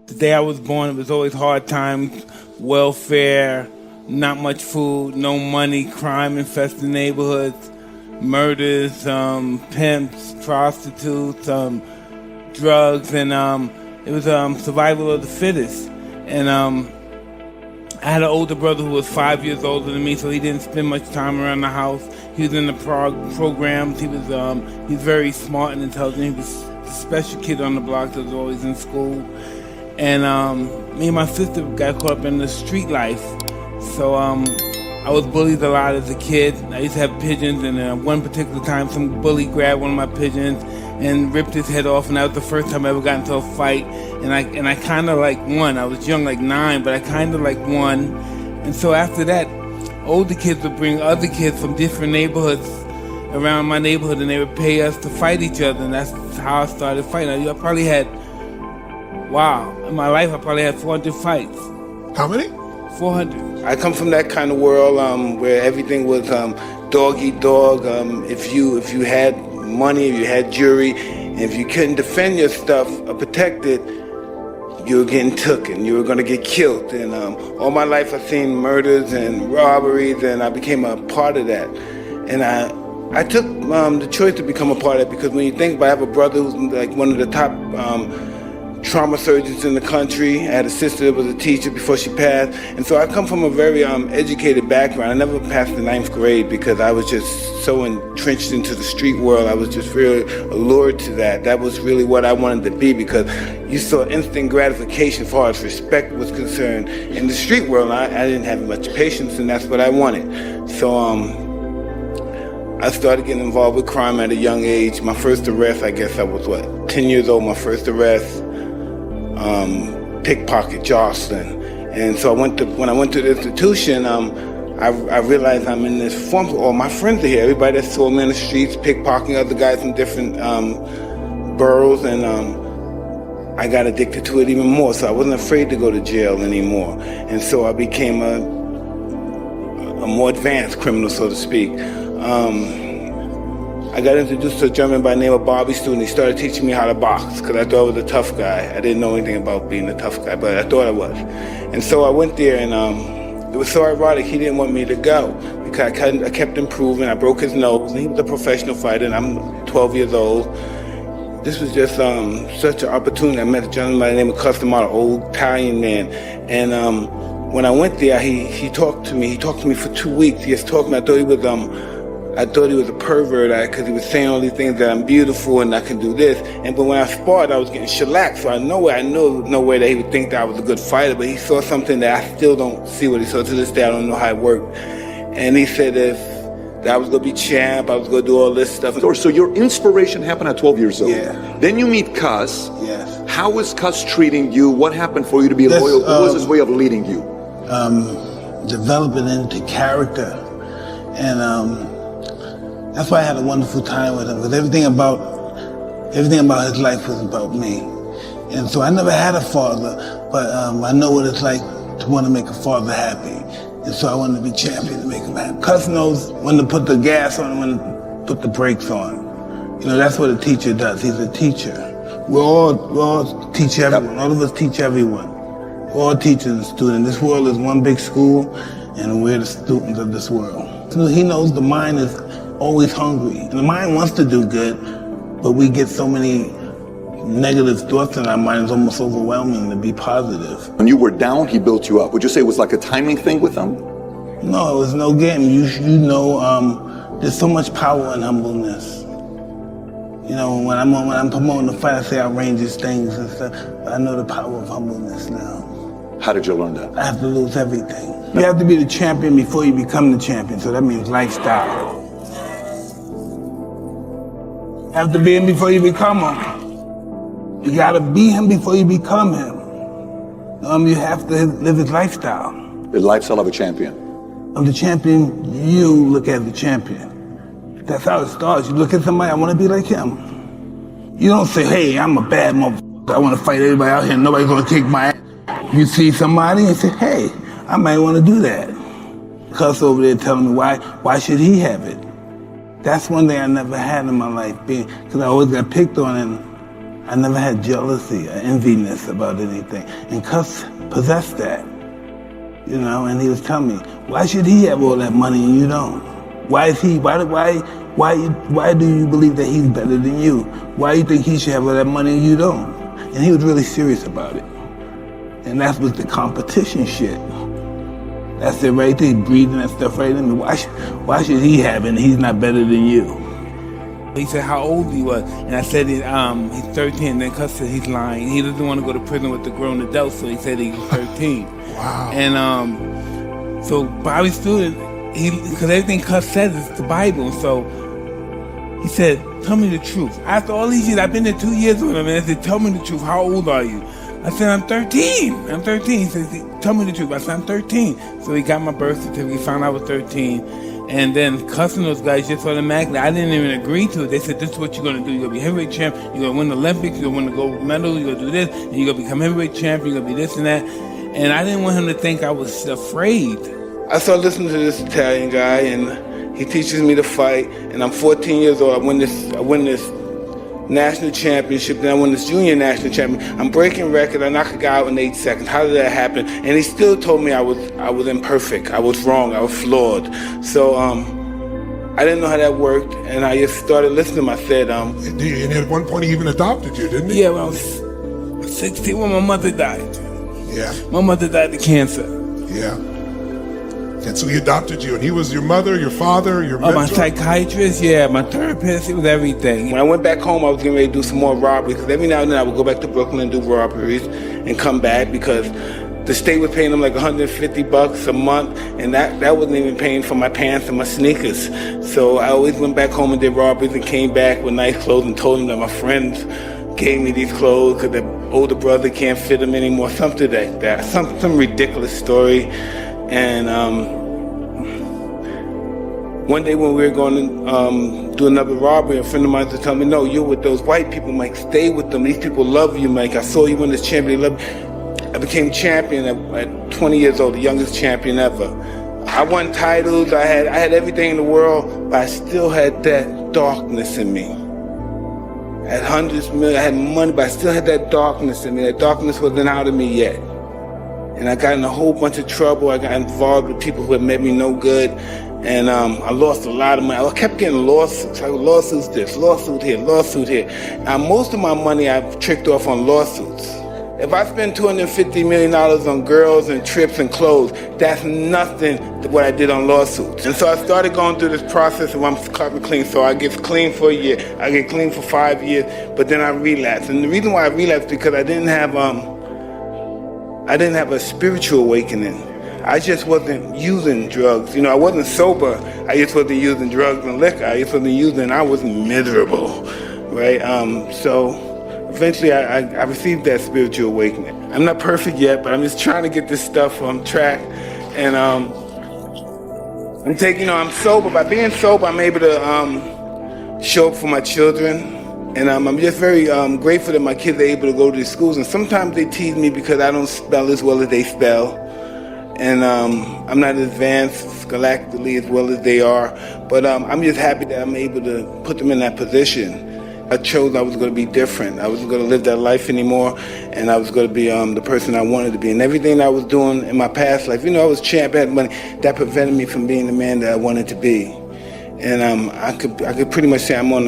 The day I was born, it was always hard times, welfare, not much food, no money, crime-infested neighborhoods, murders, pimps, prostitutes, drugs, and it was survival of the fittest. And I had an older brother who was 5 years older than me, so he didn't spend much time around the house. He was in the programs. He was very smart and intelligent. He was a special kid on the block that was always in school. And me and my sister got caught up in the street life. So I was bullied a lot as a kid. I used to have pigeons, and one particular time some bully grabbed one of my pigeons and ripped his head off, and that was the first time I ever got into a fight. And I kind of like won. I was young, like 9, but I kind of like won. And so after that, older kids would bring other kids from different neighborhoods around my neighborhood, and they would pay us to fight each other, and that's how I started fighting. I probably had, in my life I probably had 400 fights. How many? 400. I come from that kind of world where everything was dog eat dog. If you had money, if you had jewelry, and if you couldn't defend your stuff or protect it, you were getting took and you were going to get killed. And all my life I've seen murders and robberies, and I became a part of that. And I took the choice to become a part of it because when you think about it, I have a brother who's like one of the top trauma surgeons in the country. I had a sister that was a teacher before she passed. And so I come from a very educated background. I never passed the 9th grade because I was just so entrenched into the street world. I was just really allured to that. That was really what I wanted to be, because you saw instant gratification as far as respect was concerned in the street world. I didn't have much patience, and that's what I wanted. So I started getting involved with crime at a young age. My first arrest, I guess I was 10 years old, my first arrest. Pickpocket, jostling. And so when I went to the institution, I realized I'm in this form. All my friends are here. Everybody that saw me in the streets, pickpocketing other guys in different boroughs, and I got addicted to it even more. So I wasn't afraid to go to jail anymore. And so I became a more advanced criminal, so to speak. I got introduced to a gentleman by the name of Bobby Student. He started teaching me how to box because I thought I was a tough guy. I didn't know anything about being a tough guy, but I thought I was. And so I went there, and it was so ironic. He didn't want me to go because I kept improving. I broke his nose, and he was a professional fighter, and I'm 12 years old. This was just such an opportunity. I met a gentleman by the name of Customado, an old Italian man. And when I went there, he talked to me. He talked to me for 2 weeks. He just talked to me. I thought he was a pervert because he was saying all these things that I'm beautiful and I can do this. But when I sparred, I was getting shellacked. So I knew no way that he would think that I was a good fighter. But he saw something that I still don't see what he saw to this day. I don't know how it worked. And he said that I was going to be champ, I was going to do all this stuff. So your inspiration happened at 12 years old. Yeah. Then you meet Cus. Yes. How was Cus treating you? What happened for you to be loyal? What was his way of leading you? Developing into character. And that's why I had a wonderful time with him, because everything about his life was about me. And so I never had a father, but I know what it's like to want to make a father happy. And so I wanted to be champion to make him happy. Cus knows when to put the gas on and when to put the brakes on. You know, that's what a teacher does. He's a teacher. We all teach everyone. All of us teach everyone. We're all teachers and students. This world is one big school, and we're the students of this world. So he knows the mind is always hungry. And the mind wants to do good, but we get so many negative thoughts in our mind, it's almost overwhelming to be positive. When you were down, he built you up. Would you say it was like a timing thing with him? No, it was no game. You know, there's so much power in humbleness. You know, when I'm promoting the fight, I say outrageous things and stuff, but I know the power of humbleness now. How did you learn that? I have to lose everything. You have to be the champion before you become the champion, so that means lifestyle. You have to be him before you become him. You gotta be him before you become him. You have to live his lifestyle. The lifestyle of a champion. Of the champion, you look at the champion. That's how it starts. You look at somebody, I want to be like him. You don't say, hey, I'm a bad motherfucker. I want to fight everybody out here and nobody's going to kick my ass. You see somebody and say, hey, I might want to do that. Cus over there telling me why should he have it? That's one thing I never had in my life, because I always got picked on, and I never had jealousy or enviness about anything. And Cuss possessed that, you know, and he was telling me, why should he have all that money and you don't? Why do you believe that he's better than you? Why do you think he should have all that money and you don't? And he was really serious about it. And that was the competition shit. That's it right there, breathing that stuff right in me. Why should he have it and he's not better than you? He said how old he was, and I said he's 13. And then Cuss said he's lying. He doesn't want to go to prison with the grown adults, so he said he's 13. Wow. And so Bobby Student, because everything Cuss says is the Bible, so he said, tell me the truth. After all these years, I've been there 2 years with him, and I said, tell me the truth. How old are you? I said, I'm 13. I'm 13. He said, tell me the truth. I said, I'm 13. So he got my birth certificate. He found out I was 13. And then cussing those guys just automatically. I didn't even agree to it. They said, this is what you're going to do. You're going to be heavyweight champ. You're going to win the Olympics. You're going to win the gold medal. You're going to do this. And you're going to become heavyweight champ. You're going to be this and that. And I didn't want him to think I was afraid. I started listening to this Italian guy, and he teaches me to fight. And I'm 14 years old. I win this national championship, then I won this junior national championship. I'm breaking record. I knock a guy out in 8 seconds. How did that happen? And he still told me I was imperfect. I was wrong. I was flawed. So I didn't know how that worked, and I just started listening to him. I said, And at one point he even adopted you, didn't he? Yeah, when I was 16 when my mother died. Yeah. My mother died of cancer. Yeah. And so he adopted you, and he was your mother, your father, your mentor? My psychiatrist, yeah, my therapist, it was everything. When I went back home, I was getting ready to do some more robberies, because every now and then I would go back to Brooklyn and do robberies and come back, because the state was paying them like $150 a month, and that wasn't even paying for my pants and my sneakers. So I always went back home and did robberies and came back with nice clothes and told them that my friends gave me these clothes because their older brother can't fit them anymore, something like that, some ridiculous story. And one day when we were going to do another robbery, a friend of mine was telling me, no, you're with those white people, Mike, stay with them. These people love you, Mike. I saw you win this champion. They love you. I became champion at 20 years old, the youngest champion ever. I won titles, I had everything in the world, but I still had that darkness in me. I had hundreds of millions, I had money, but I still had that darkness in me. That darkness wasn't out of me yet. And I got in a whole bunch of trouble. I got involved with people who had made me no good. And I lost a lot of money. I kept getting lawsuits. Lawsuits this, lawsuit here, lawsuit here. Now, most of my money I've tricked off on lawsuits. If I spend $250 million on girls and trips and clothes, that's nothing to what I did on lawsuits. And so I started going through this process of I'm carbon clean. So I get clean for a year, I get clean for 5 years, but then I relapse. And the reason why I relapsed because I didn't have a spiritual awakening. I just wasn't using drugs. You know, I wasn't sober. I just wasn't using drugs and liquor. I just wasn't using, I was miserable, right? So eventually I received that spiritual awakening. I'm not perfect yet, but I'm just trying to get this stuff on track. And I'm sober. By being sober, I'm able to show up for my children. And I'm just very grateful that my kids are able to go to these schools. And sometimes they tease me because I don't spell as well as they spell. And I'm not advanced scholastically as well as they are. But I'm just happy that I'm able to put them in that position. I chose I was going to be different. I wasn't going to live that life anymore. And I was going to be the person I wanted to be. And everything I was doing in my past life, I was champ, I had money, that prevented me from being the man that I wanted to be. And I could pretty much say I'm on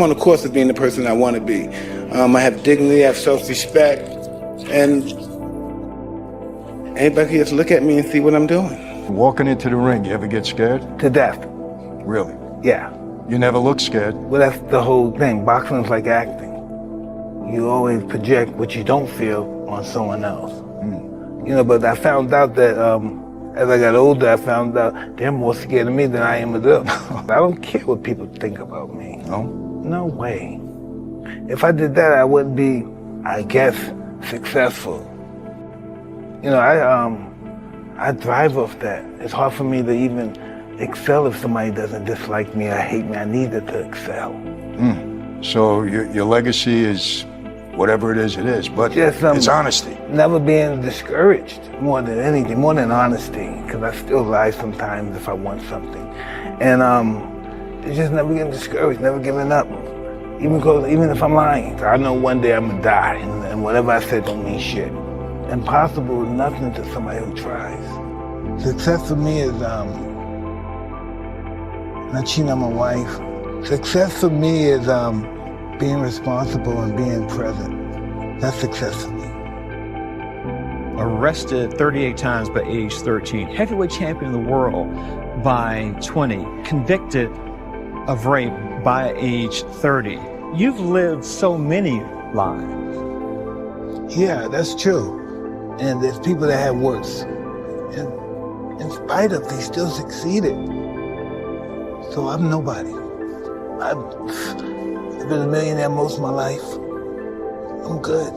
the course of being the person I want to be. I have dignity, I have self-respect, and anybody can just look at me and see what I'm doing. Walking into the ring, you ever get scared? To death. Really? Yeah. You never look scared? Well, that's the whole thing. Boxing's like acting. You always project what you don't feel on someone else. But I found out that as I got older, I found out they're more scared of me than I am of them. I don't care what people think about me. No? No way. If I did that, I wouldn't be, I guess, successful. I thrive off that. It's hard for me to even excel if somebody doesn't dislike me or hate me. I need it to excel. So your legacy is whatever it is, but just, it's honesty. Never being discouraged more than anything, more than honesty, because I still lie sometimes if I want something. And it's just never getting discouraged, never giving up. Even if I'm lying, I know one day I'm gonna die, and whatever I said don't mean shit. Impossible is nothing to somebody who tries. Success for me is not cheating on my wife. Success for me is being responsible and being present. That's success for me. Arrested 38 times by age 13. Heavyweight champion of the world by 20. Convicted of rape by age 30. You've lived so many lives. Yeah, that's true. And there's people that had worse. And in spite of, they still succeeded. So I'm nobody. I've been a millionaire most of my life. I'm good.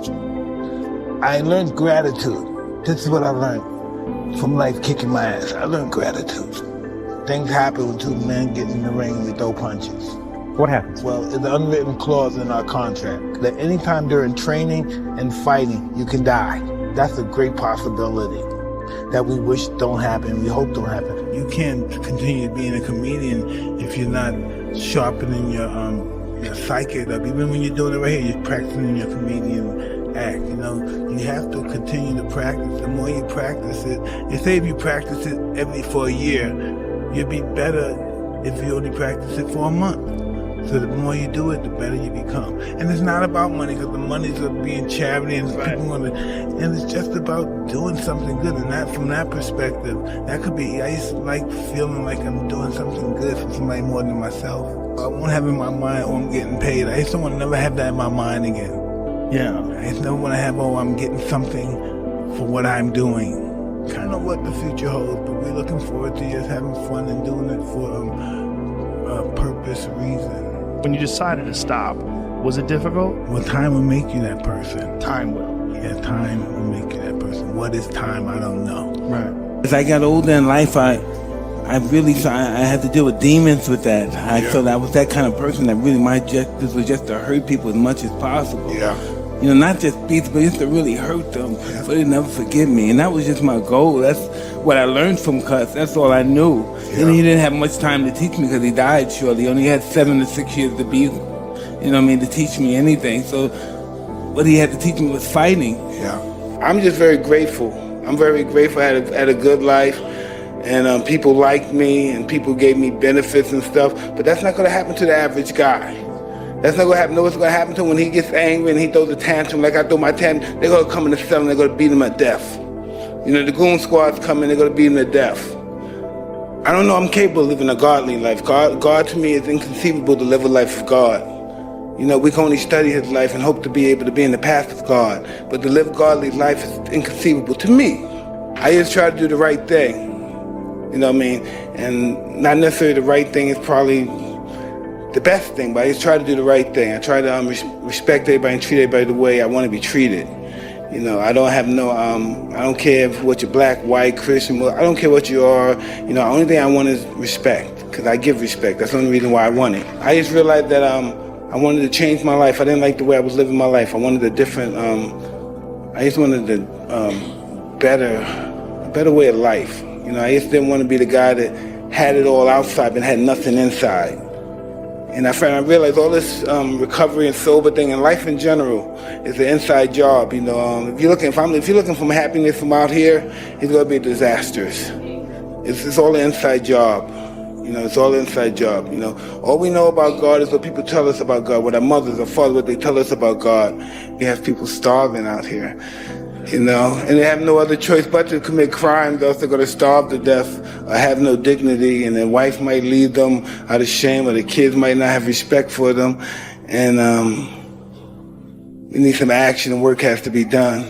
I learned gratitude. This is what I learned from life kicking my ass. I learned gratitude. Things happen when two men get in the ring and we throw punches. What happens? Well, it's an unwritten clause in our contract that anytime during training and fighting, you can die. That's a great possibility that we wish don't happen, we hope don't happen. You can't continue being a comedian if you're not sharpening your psyche up. Even when you're doing it right here, you're practicing your comedian act, you know. You have to continue to practice. The more you practice it, they say if you practice it for a year, you'll be better if you only practice it for a month. So the more you do it, the better you become. And it's not about money, because the money's of being charity and and it's just about doing something good. And that, from that perspective, that could be, I used to like feeling like I'm doing something good for somebody more than myself. I won't have in my mind, oh, I'm getting paid. I just don't want to never have that in my mind again. Yeah, I just never want to have, oh, I'm getting something for what I'm doing. Kind of what the future holds, but we're looking forward to just having fun and doing it for a purpose, reason. When you decided to stop, was it difficult? Well, time will make you that person. Time will. Yeah, time will make you that person. What is time? I don't know. Right. As I got older in life, I had to deal with demons with that. I felt I was that kind of person that really my objective was just to hurt people as much as possible. Yeah. You know, not just beat them, but just to really hurt them, so they never forgive me. And that was just my goal. That's what I learned from Cuss. That's all I knew. Yeah. And he didn't have much time to teach me because he died shortly. He only had 7 to 6 years to be, you know what I mean, to teach me anything. So what he had to teach me was fighting. Yeah. I'm just very grateful. I'm very grateful. I had a good life. And people liked me, and people gave me benefits and stuff. But that's not going to happen to the average guy. That's not going to happen. Know what's going to happen to him when he gets angry and he throws a tantrum like I throw my tantrum? They're going to come in the cell and they're going to beat him to death. You know, the goon squad's coming, they're going to beat him to death. I don't know, I'm capable of living a godly life. God to me is inconceivable to live a life of God. You know, we can only study his life and hope to be able to be in the path of God. But to live a godly life is inconceivable to me. I just try to do the right thing. You know what I mean? And not necessarily the right thing is probably the best thing, but I just try to do the right thing. I try to respect everybody and treat everybody the way I want to be treated. You know, I don't have no, I don't care what you're black, white, Christian, I don't care what you are. You know, the only thing I want is respect, because I give respect. That's the only reason why I want it. I just realized that I wanted to change my life. I didn't like the way I was living my life. I wanted a different, I just wanted a better way of life. You know, I just didn't want to be the guy that had it all outside but had nothing inside. And I realized all this recovery and sober thing and life in general is an inside job. You know, if you're looking for happiness from out here, it's going to be disastrous. It's all an inside job. You know, it's all an inside job. You know, all we know about God is what people tell us about God, what our mothers or fathers, what they tell us about God. We have people starving out here. You know, and they have no other choice but to commit crimes, else they're going to starve to death or have no dignity, and their wife might leave them out of shame, or the kids might not have respect for them. And we need some action, and work has to be done.